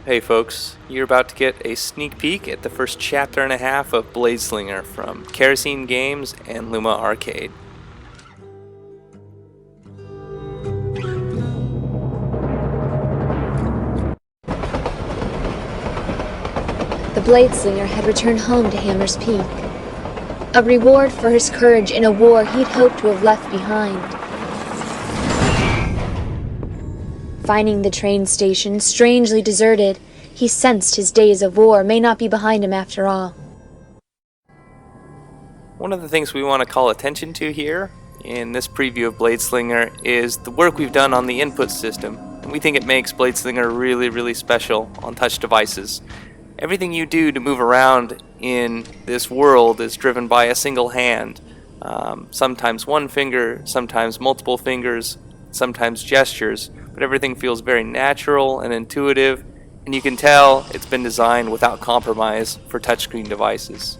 Hey folks, you're about to get a sneak peek at the first chapter and a half of Bladeslinger from Kerosene Games and Luma Arcade. The Bladeslinger had returned home to Hammer's Peak, a reward for his courage in a war he'd hoped to have left behind. Finding the train station strangely deserted, he sensed his days of war may not be behind him after all. One of the things we want to call attention to here in this preview of Bladeslinger is the work we've done on the input system. And we think it makes Bladeslinger really special on touch devices. Everything you do to move around in this world is driven by a single hand. Sometimes one finger, sometimes multiple fingers, sometimes gestures, but everything feels very natural and intuitive, and you can tell it's been designed without compromise for touchscreen devices.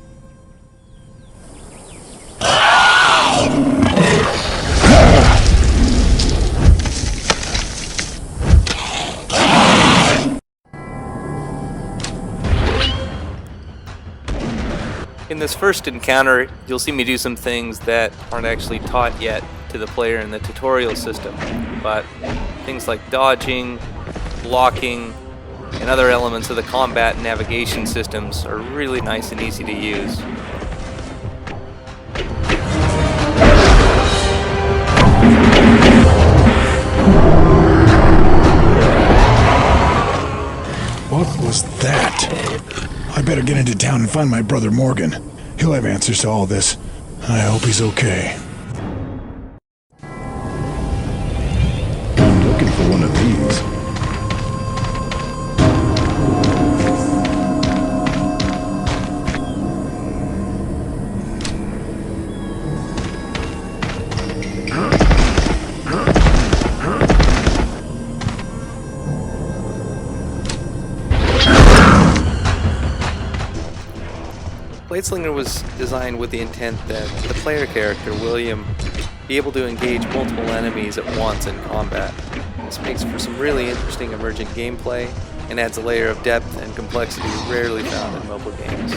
In this first encounter, you'll see me do some things that aren't actually taught yet to the player in the tutorial system, but things like dodging, blocking, and other elements of the combat and navigation systems are really nice and easy to use. What was that? I better get into town and find my brother Morgan. He'll have answers to all this. I hope he's okay. I'm looking for one of these. Bladeslinger was designed with the intent that the player character, William, be able to engage multiple enemies at once in combat. This makes for some really interesting emergent gameplay and adds a layer of depth and complexity rarely found in mobile games.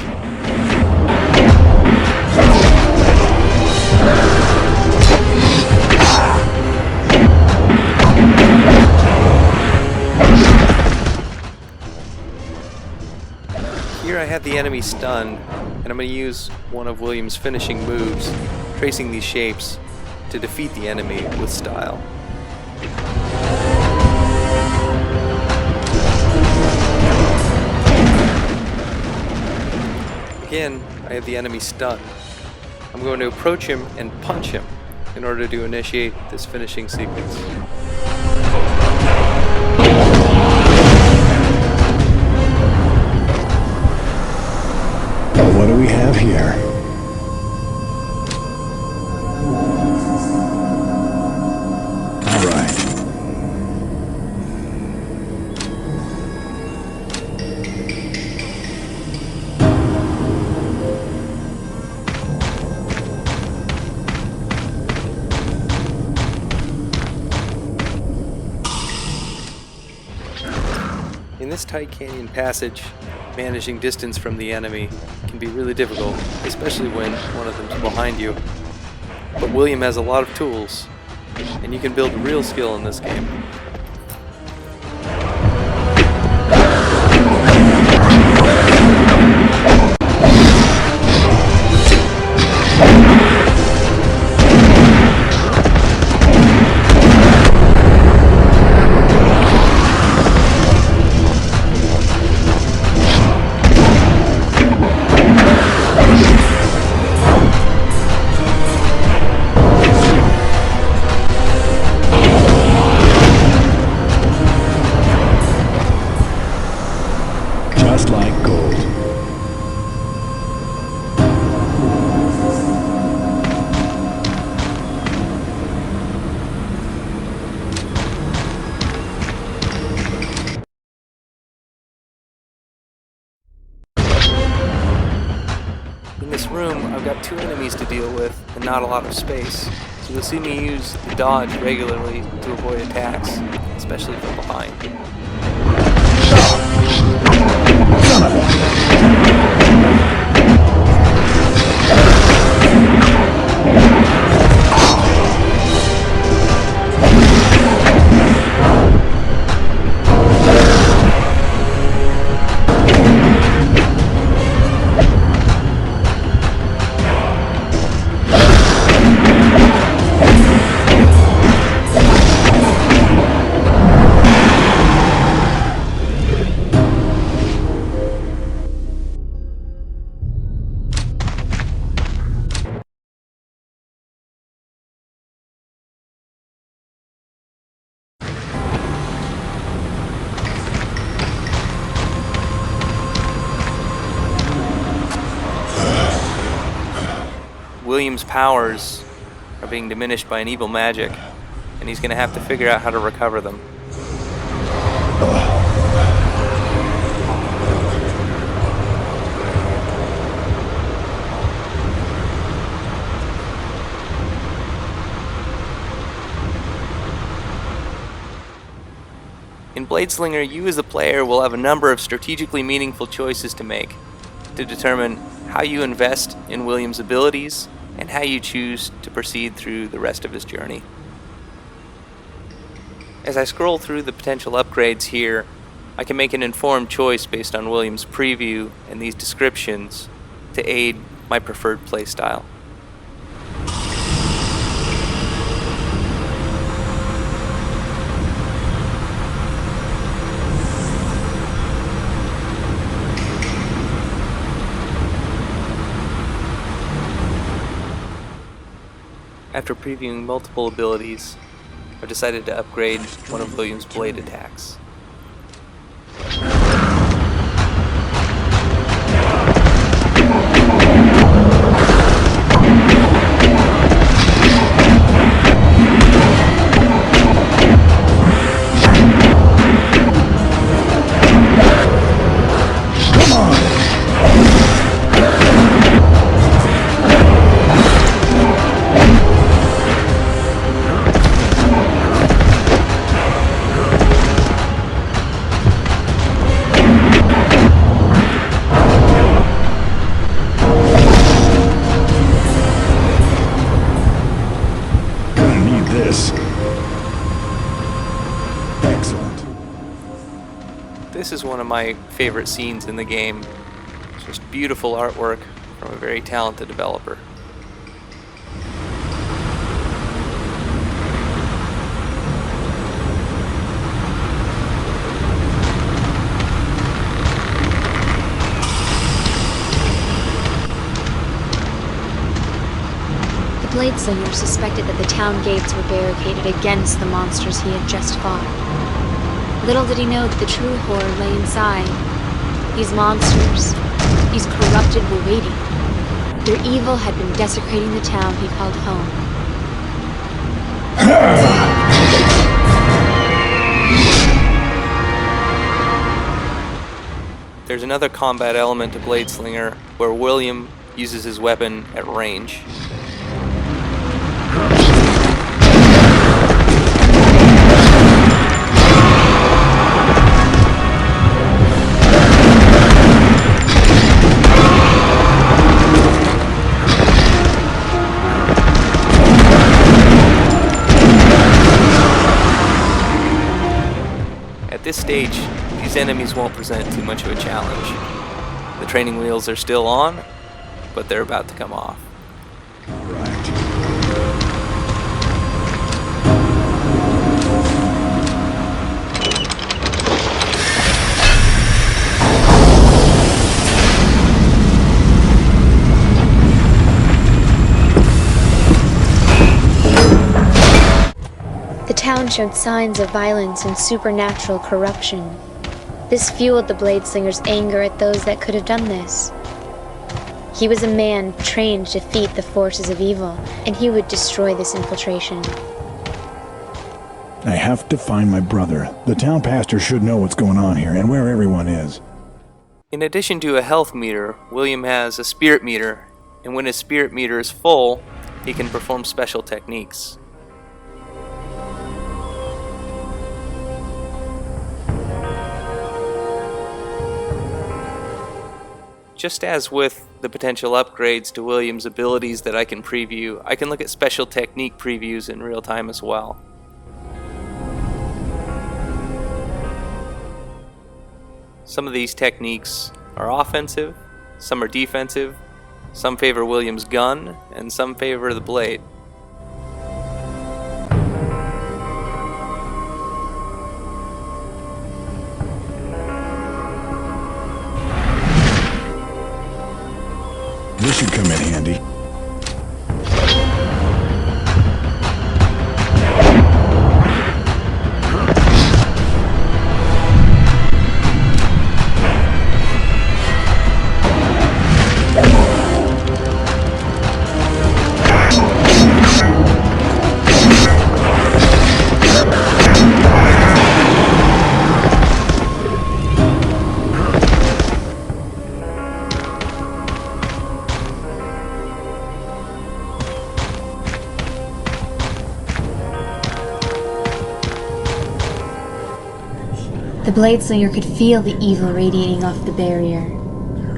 Here I have the enemy stunned, and I'm going to use one of William's finishing moves, tracing these shapes to defeat the enemy with style. Again, I have the enemy stunned. I'm going to approach him and punch him in order to initiate this finishing sequence. What do we have here? All right. In this tight canyon passage, managing distance from the enemy can be really difficult, especially when one of them's behind you. But William has a lot of tools, and you can build real skill in this game. Just like gold. In this room, I've got two enemies to deal with and not a lot of space, so you'll see me use the dodge regularly to avoid attacks, especially from behind. Son of a... William's powers are being diminished by an evil magic, and he's going to have to figure out how to recover them. In Bladeslinger, you as the player will have a number of strategically meaningful choices to make to determine how you invest in William's abilities and how you choose to proceed through the rest of his journey. As I scroll through the potential upgrades here, I can make an informed choice based on William's preview and these descriptions to aid my preferred playstyle. After previewing multiple abilities, I've decided to upgrade one of William's blade attacks. This is one of my favorite scenes in the game. It's just beautiful artwork from a very talented developer. The Bladeslinger suspected that the town gates were barricaded against the monsters he had just fought. Little did he know that the true horror lay inside. These monsters, these corrupted were waiting. Their evil had been desecrating the town he called home. There's another combat element to Bladeslinger where William uses his weapon at range. At this stage, these enemies won't present too much of a challenge. The training wheels are still on, but they're about to come off. The town showed signs of violence and supernatural corruption. This fueled the Bladeslinger's anger at those that could have done this. He was a man trained to defeat the forces of evil, and he would destroy this infiltration. I have to find my brother. The town pastor should know what's going on here and where everyone is. In addition to a health meter, William has a spirit meter, and when his spirit meter is full, he can perform special techniques. just as with the potential upgrades to William's abilities that I can preview, I can look at special technique previews in real time as well. Some of these techniques are offensive, some are defensive, some favor William's gun, and some favor the blade. This should come in handy. The Bladeslinger could feel the evil radiating off the barrier.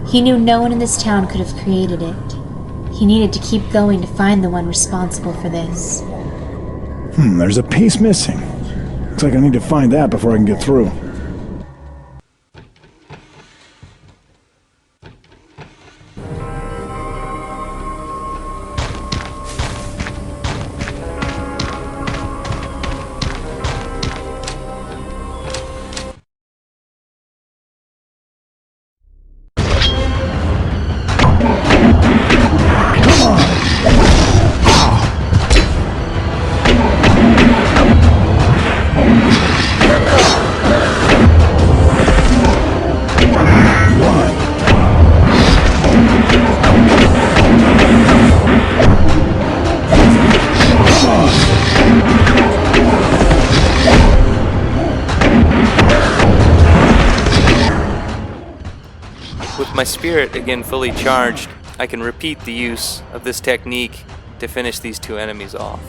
He knew no one in this town could have created it. He needed to keep going to find the one responsible for this. There's a piece missing. Looks like I need to find that before I can get through. With my spirit again fully charged, I can repeat the use of this technique to finish these two enemies off.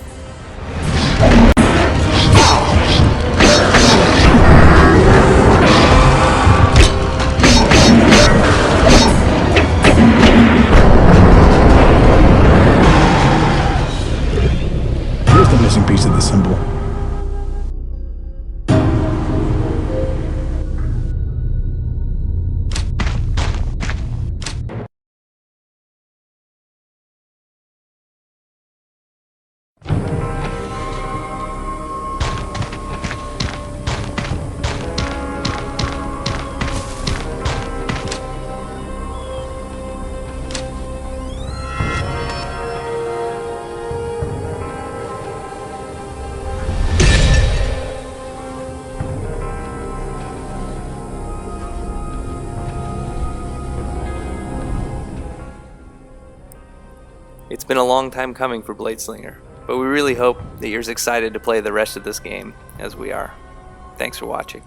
Here's the missing piece of the symbol. It's been a long time coming for Bladeslinger, but we really hope that you're as excited to play the rest of this game as we are. Thanks for watching.